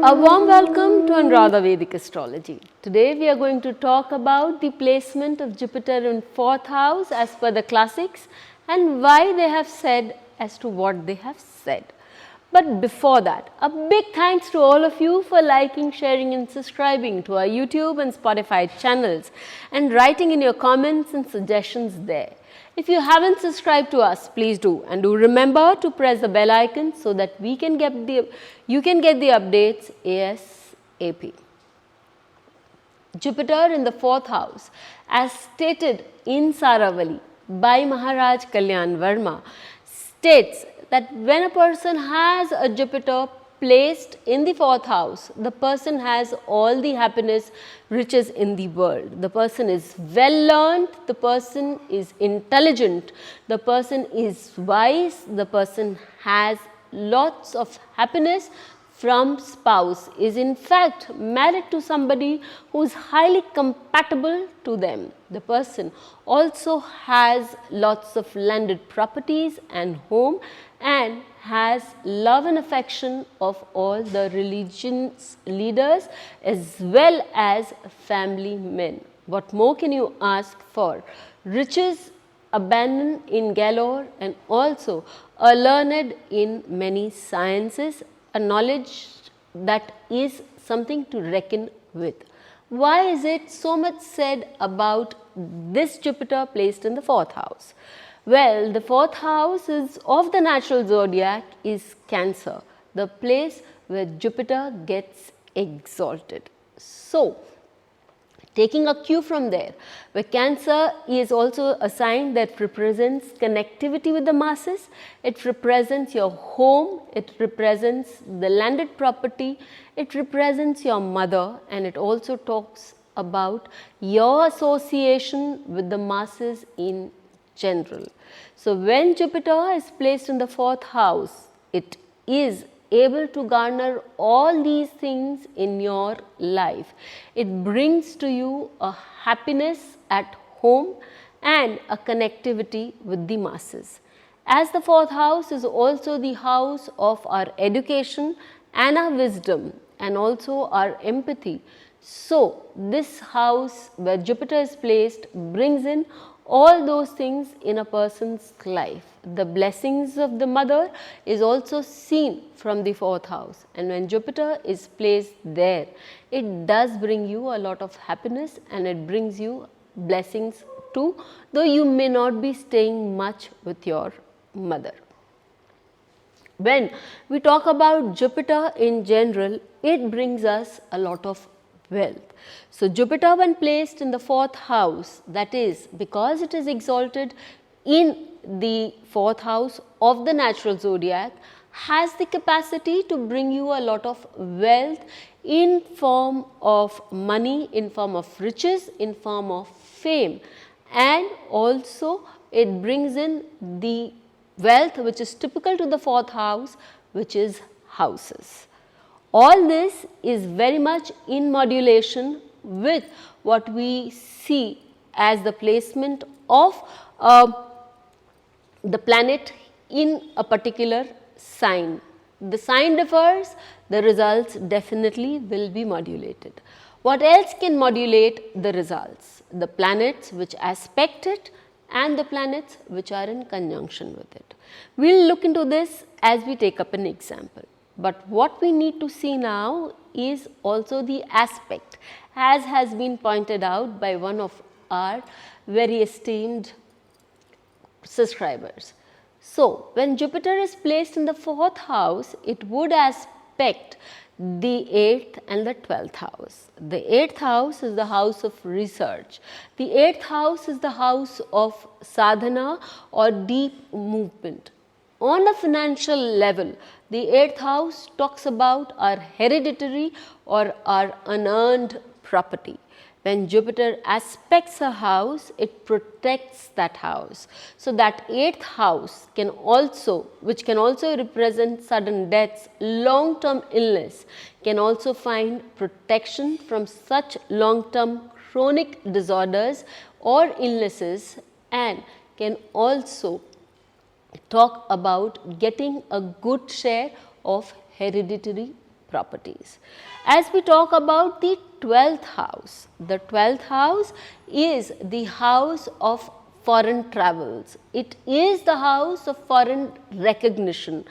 A warm welcome to Anuradha Vedic Astrology. Today we are going to talk about the placement of Jupiter in 4th house as per the classics and why they have said as to what they have said. But before that, a big thanks to all of you for liking, sharing and subscribing to our YouTube and Spotify channels and writing in your comments and suggestions there. If you haven't subscribed to us, please do, and do remember to press the bell icon so that you can get the updates ASAP. Jupiter in the 4th house, as stated in Saravali by Maharaj Kalyan Verma, states that when a person has a Jupiter placed in the 4th house, the person has all the happiness, riches in the world. The person is well learned, the person is intelligent, the person is wise, the person has lots of happiness from spouse, is in fact married to somebody who is highly compatible to them. The person also has lots of landed properties and home and has love and affection of all the religious leaders as well as family men. What more can you ask for? Riches abundant in galore and also a learned in many sciences, a knowledge that is something to reckon with. Why is it so much said about this Jupiter placed in the 4th house? Well, the 4th house is of the natural zodiac is Cancer, the place where Jupiter gets exalted. So, taking a cue from there, where Cancer is also a sign that represents connectivity with the masses, it represents your home, it represents the landed property, it represents your mother, and it also talks about your association with the masses in general. So, when Jupiter is placed in the 4th house, it is able to garner all these things in your life. It brings to you a happiness at home and a connectivity with the masses. As the 4th house is also the house of our education and our wisdom and also our empathy. So, this house where Jupiter is placed brings in all those things in a person's life. The blessings of the mother is also seen from the 4th house, and when Jupiter is placed there, it does bring you a lot of happiness and it brings you blessings too, though you may not be staying much with your mother. When we talk about Jupiter in general, it brings us a lot of wealth. So, Jupiter when placed in the 4th house, that is because it is exalted in the 4th house of the natural zodiac, has the capacity to bring you a lot of wealth in form of money, in form of riches, in form of fame, and also it brings in the wealth which is typical to the 4th house, which is houses. All this is very much in modulation with what we see as the placement of the planet in a particular sign. The sign differs, the results definitely will be modulated. What else can modulate the results? The planets which aspect it and the planets which are in conjunction with it. We will look into this as we take up an example. But what we need to see now is also the aspect, as has been pointed out by one of our very esteemed subscribers. So, when Jupiter is placed in the 4th house, it would aspect the 8th and the 12th house. The 8th house is the house of research. The 8th house is the house of sadhana or deep movement. On a financial level, the 8th house talks about our hereditary or our unearned property. When Jupiter aspects a house, it protects that house. So, that 8th house can also, which can also represent sudden deaths, long-term illness, can also find protection from such long-term chronic disorders or illnesses, and can also talk about getting a good share of hereditary properties. As we talk about the 12th house, the 12th house is the house of foreign travels. It is the house of foreign recognition,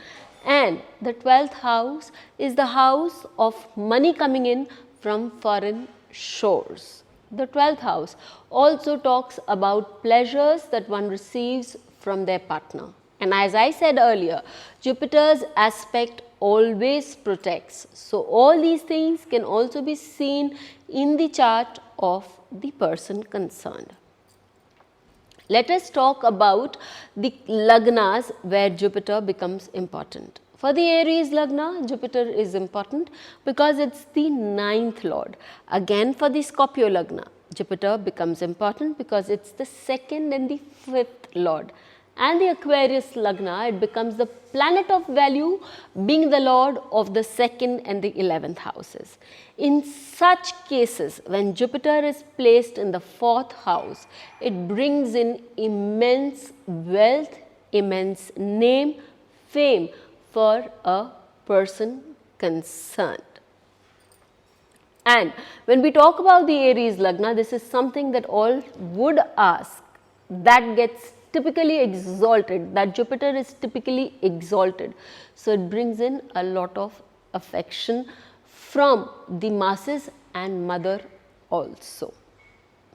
and the 12th house is the house of money coming in from foreign shores. The 12th house also talks about pleasures that one receives from their partner. And as I said earlier, Jupiter's aspect always protects. So, all these things can also be seen in the chart of the person concerned. Let us talk about the lagnas where Jupiter becomes important. For the Aries lagna, Jupiter is important because it's the 9th lord. Again, for the Scorpio lagna, Jupiter becomes important because it's the 2nd and the 5th lord. And the Aquarius lagna, it becomes the planet of value, being the lord of the 2nd and the 11th houses. In such cases, when Jupiter is placed in the 4th house, it brings in immense wealth, immense name, fame for a person concerned. And when we talk about the Aries lagna, this is something that all would ask, that gets typically exalted, that Jupiter is typically exalted. So, it brings in a lot of affection from the masses and mother also.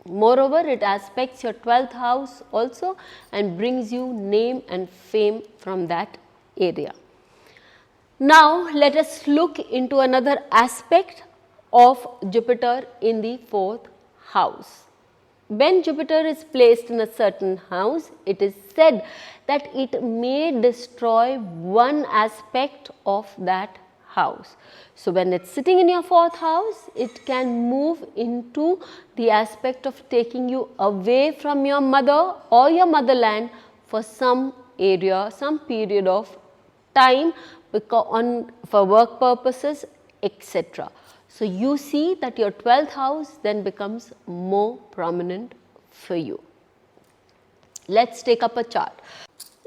Moreover, it aspects your 12th house also and brings you name and fame from that area. Now, let us look into another aspect of Jupiter in the 4th house. When Jupiter is placed in a certain house, it is said that it may destroy one aspect of that house. So, when it is sitting in your 4th house, it can move into the aspect of taking you away from your mother or your motherland for some area, some period of time for work purposes, etc. So, you see that your 12th house then becomes more prominent for you. Let us take up a chart.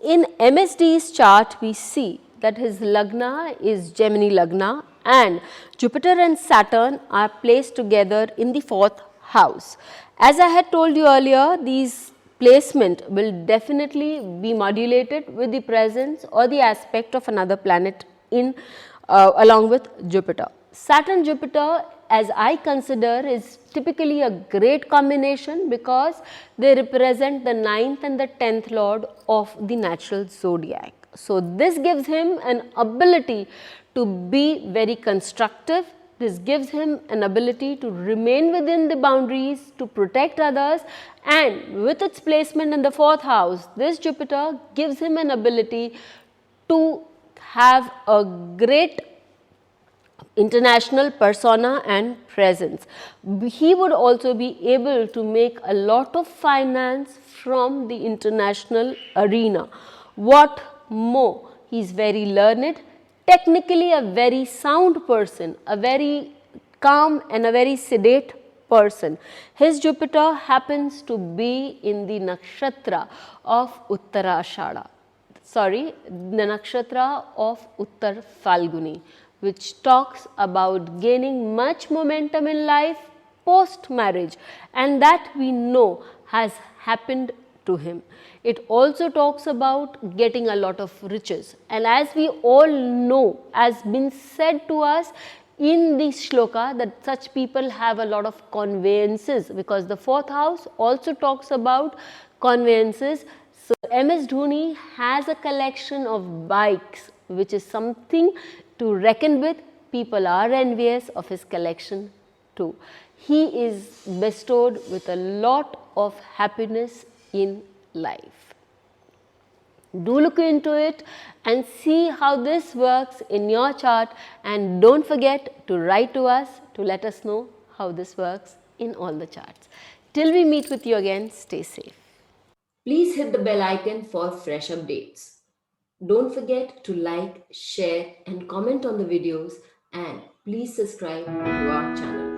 In MSD's chart, we see that his lagna is Gemini lagna and Jupiter and Saturn are placed together in the 4th house. As I had told you earlier, these placement will definitely be modulated with the presence or the aspect of another planet in along with Jupiter. Saturn Jupiter, as I consider, is typically a great combination because they represent the 9th and the 10th lord of the natural zodiac. So, this gives him an ability to be very constructive. This gives him an ability to remain within the boundaries, to protect others, and with its placement in the 4th house, this Jupiter gives him an ability to have a great international persona and presence. He would also be able to make a lot of finance from the international arena. What more, he is very learned, technically a very sound person, a very calm and a very sedate person. His Jupiter happens to be in the nakshatra of Uttarashada, the nakshatra of Uttar Falguni, which talks about gaining much momentum in life post marriage, and that we know has happened to him. It also talks about getting a lot of riches, and as we all know, as been said to us in the shloka, that such people have a lot of conveyances, because the 4th house also talks about conveyances. So, MS Dhoni has a collection of bikes, which is something to reckon with. People are envious of his collection too. He is bestowed with a lot of happiness in life. Do look into it and see how this works in your chart, and don't forget to write to us to let us know how this works in all the charts. Till we meet with you again, stay safe. Please hit the bell icon for fresh updates. Don't forget to like, share and comment on the videos, and please subscribe to our channel.